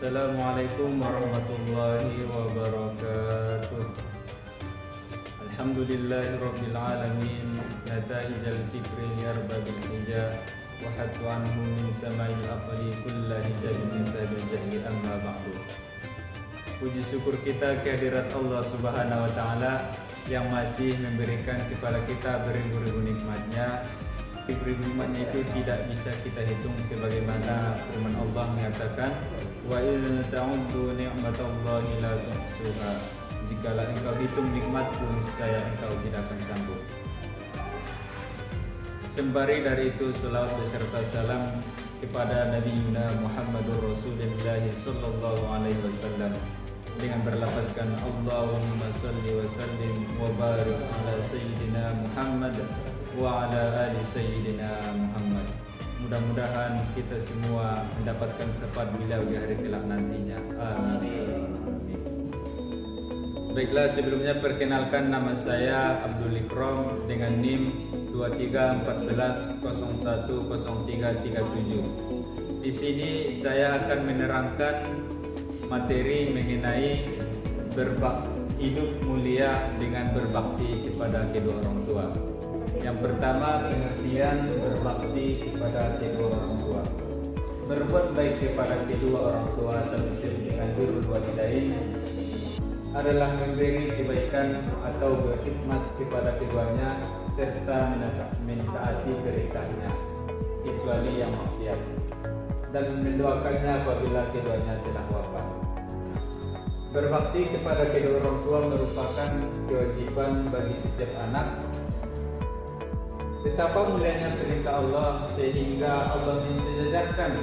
Assalamualaikum warahmatullahi wabarakatuh. Alhamdulillahirabbil alamin. Nataijal fikri yarba bil hijab wa hatu anhu min sama'il aqli kullu hijabin misalul jahli amma ba'du. Puji syukur kita kehadirat Allah Subhanahu wa taala yang masih memberikan kepada kita beribu-ribu nikmatnya. Beribu nikmatnya itu tidak bisa kita hitung, sebagaimana firman Allah mengatakan, wa in ta'uddu ni'matallahi la tuhsuha. Jikalau engkau hitung nikmatku, niscaya engkau tidak akan sanggup. Sembari dari itu, salawat beserta salam kepada Nabi Muhammadur Rasulullah sallallahu alaihi wasallam dengan berlafazkan Allahumma salli wa sallim wa barik ala sayyidina Muhammad wa ala ali sayyidina Muhammad. Mudah-mudahan kita semua mendapatkan syafaat beliau di hari kelak nantinya. Amin. Baiklah, sebelumnya perkenalkan, nama saya Abdul Ikram dengan NIM 2314010337. Di sini saya akan menerangkan materi mengenai hidup mulia dengan berbakti kepada kedua orang tua. Yang pertama, pengertian berbakti kepada kedua orang tua. Berbuat baik kepada kedua orang tua atau disebut dengan birrul walidain adalah memberi kebaikan atau berkhidmat kepada keduanya serta mentaati perintahnya kecuali yang maksiat, dan mendoakannya apabila keduanya telah wafat. Berbakti kepada kedua orang tua merupakan kewajiban bagi setiap anak. Betapa mulianya perintah Allah sehingga Allah mensejajarkan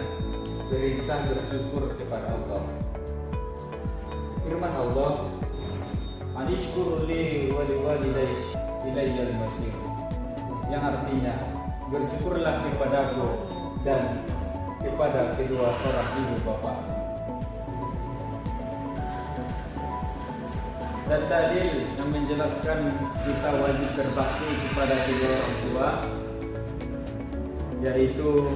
perintah bersyukur kepada Allah. Firman Allah, "Anishkur li wa liwalidayya ilayyal masir." Yang artinya, bersyukurlah kepadaku dan kepada kedua orang ibu bapa. Dan dalil yang menjelaskan kita wajib berbakti kepada kedua orang tua yaitu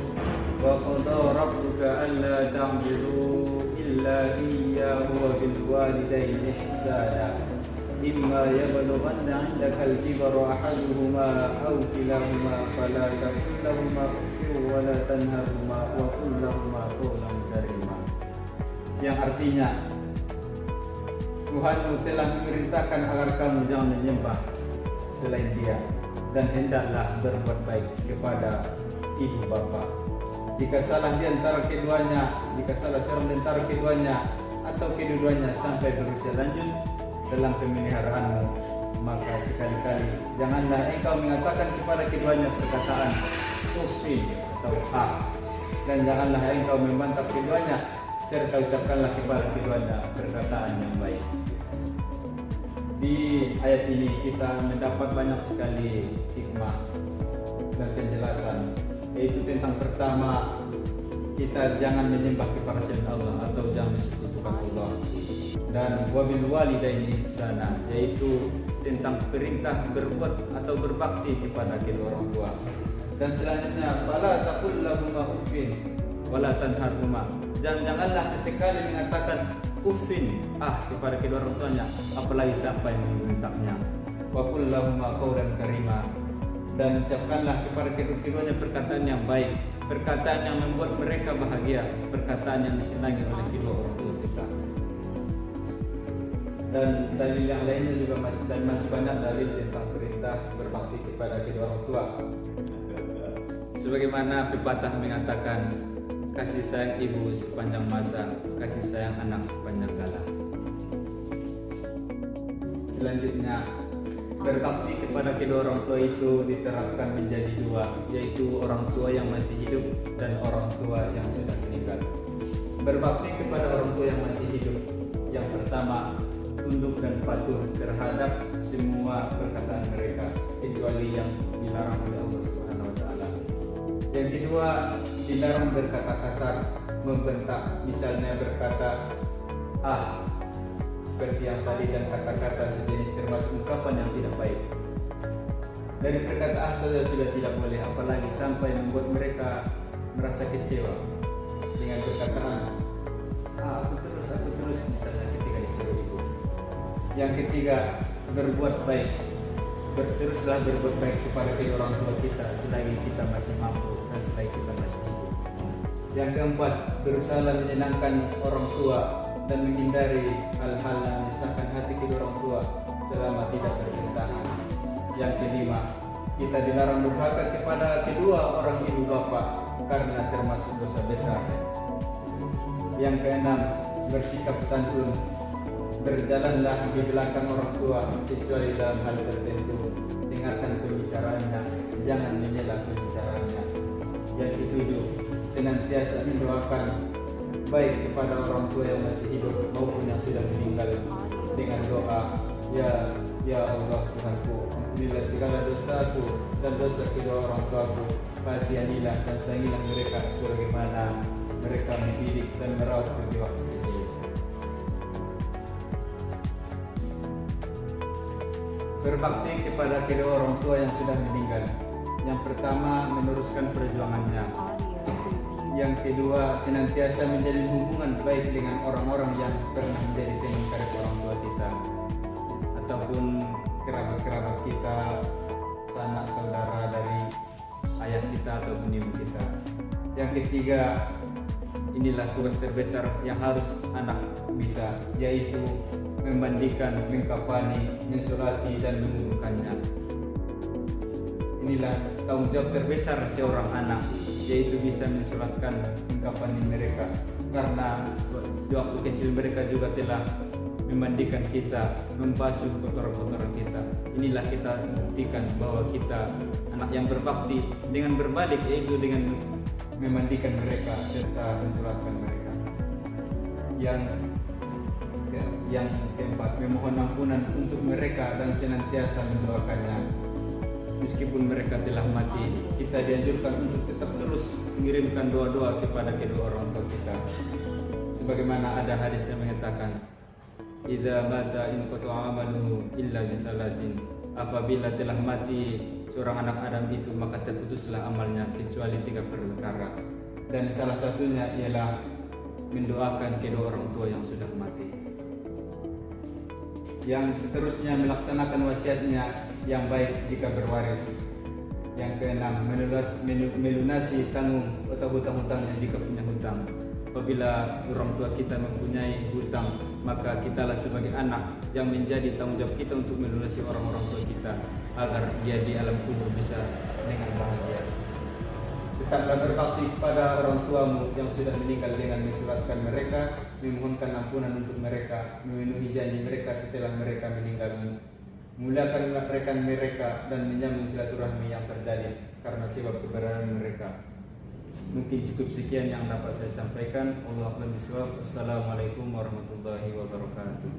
wa qada rabbuka alla ta'budu illa iyyahu wa bil walidayni ihsana imma yablughanna 'indaka al-kibara ahaduhuma aw kilahuma fala taqul lahumā uffin wa la tanharhumā wa qul lahumā qawlan karīmā. Yang artinya, Tuhanmu telah memerintahkan agar kamu jangan menyembah selain Dia, dan hendaklah berbuat baik kepada ibu bapa. Jika salah di antara keduanya, jika salah seorang di antara keduanya atau kedua-duanya sampai berusia lanjut dalam pemeliharaanmu, maka sekali-kali janganlah engkau mengatakan kepada keduanya perkataan uffin atau dan janganlah engkau membantah keduanya, serta ucapkanlah kepada keduanya perkataan yang baik. Di ayat ini kita mendapat banyak sekali hikmah dan penjelasan, yaitu tentang pertama, kita jangan menyembah kepada selain Allah atau jangan mensekutukan Allah, dan wabil walidaini ihsana, yaitu tentang perintah berbuat atau berbakti kepada kedua orang tua. Dan selanjutnya, fala taqul lahumā uffin wala tanharhumā, janganlah sesekali mengatakan uffin kepada kedua orang tuanya, apalagi sampai membentaknya. Wa qul lahumā qawlan karīmā, dan ucapkanlah kepada keduanya perkataan yang baik, perkataan yang membuat mereka bahagia, perkataan yang disenangi oleh kedua orang tua kita. Dan dalil yang lainnya juga masih banyak dalil tentang perintah berbakti kepada kedua orang tua. Sebagaimana pepatah mengatakan, kasih sayang ibu sepanjang masa, kasih sayang anak sepanjang kala. Selanjutnya, berbakti kepada kedua orang tua itu diterapkan menjadi dua, yaitu orang tua yang masih hidup dan orang tua yang sudah meninggal. Berbakti kepada orang tua yang masih hidup, yang pertama, tunduk dan patuh terhadap semua perkataan mereka kecuali yang dilarang oleh Allah Subhanahu wa taala. Yang kedua, dilarang berkata kasar, membentak, misalnya berkata seperti yang tadi, dan kata-kata sejenis termasuk ungkapan yang tidak baik. Dari perkataan saja sudah tidak boleh, apalagi sampai membuat mereka merasa kecewa dengan perkataan aku terus misalnya ketika disuruh ibu. Yang ketiga, berbuat baik. Teruslah berbuat baik kepada kedua orang tua kita selagi kita masih mampu dan selagi kita masih hidup. Yang keempat, berusaha menyenangkan orang tua dan menghindari hal-hal yang menyusahkan hati kedua orang tua selama tidak bertentangan. Yang kelima, kita dilarang durhaka kepada kedua orang ibu bapak karena termasuk dosa besar. Yang keenam, bersikap santun. Berjalanlah di belakang orang tua kecuali dalam hal tertentu. Dengarkan pembicaraannya, jangan menyela pembicaraannya. Yang ketujuh, senantiasa mendoakan baik kepada orang tua yang masih hidup maupun yang sudah meninggal dengan doa, ya Allah Tuhanku, ampunilah segala dosaku dan dosa kedua orang tuaku, kasihanilah dan sayangilah mereka sebagaimana mereka mendidik dan merawat di waktu kecil. Berbakti kepada kedua orang tua yang sudah meninggal. Yang pertama, meneruskan perjuangannya. Yang kedua, senantiasa menjalin hubungan baik dengan orang-orang yang pernah menjadi teman karib orang tua kita ataupun kerabat-kerabat kita, sanak saudara dari ayah kita ataupun ibu kita. Yang ketiga, inilah tugas terbesar yang harus anak bisa, yaitu memandikan, mengkafani, mensolati dan menguburkannya. Inilah tanggung jawab terbesar seorang anak, yaitu bisa mensolatkan, mengkafani mereka, karena di waktu kecil mereka juga telah memandikan kita, membasuh kotoran-kotoran kita. Inilah kita buktikan bahwa kita anak yang berbakti dengan berbalik, yaitu dengan memandikan mereka serta mensolatkan mereka. Yang keempat, memohon ampunan untuk mereka dan senantiasa mendoakannya. Meskipun mereka telah mati, kita dianjurkan untuk tetap terus mengirimkan doa-doa kepada kedua orang tua kita. Sebagaimana ada hadis yang mengatakan, "Idza mata in qata'a amaluhu illa bi salasin." Apabila telah mati seorang anak Adam itu, maka terputuslah amalnya kecuali 3 perkara. Dan salah satunya ialah mendoakan kedua orang tua yang sudah mati. Yang seterusnya, melaksanakan wasiatnya yang baik jika berwaris. Yang keenam, melunasi tanggung atau hutang-hutangnya jika punya hutang. Apabila orang tua kita mempunyai hutang, maka kitalah sebagai anak yang menjadi tanggung jawab kita untuk melunasi orang-orang tua kita agar dia di alam kubur bisa dengan bahagia. Tetaplah berbakti kepada orang tuamu yang sudah meninggal dengan mensuratkan mereka, memohonkan ampunan untuk mereka, memenuhi janji mereka setelah mereka meninggal, muliakan rekan mereka dan menyambung silaturahmi yang terjadi karena sebab keberadaan mereka. Mungkin cukup sekian yang dapat saya sampaikan. Wallahu a'lam bishawab. Assalamualaikum warahmatullahi wabarakatuh.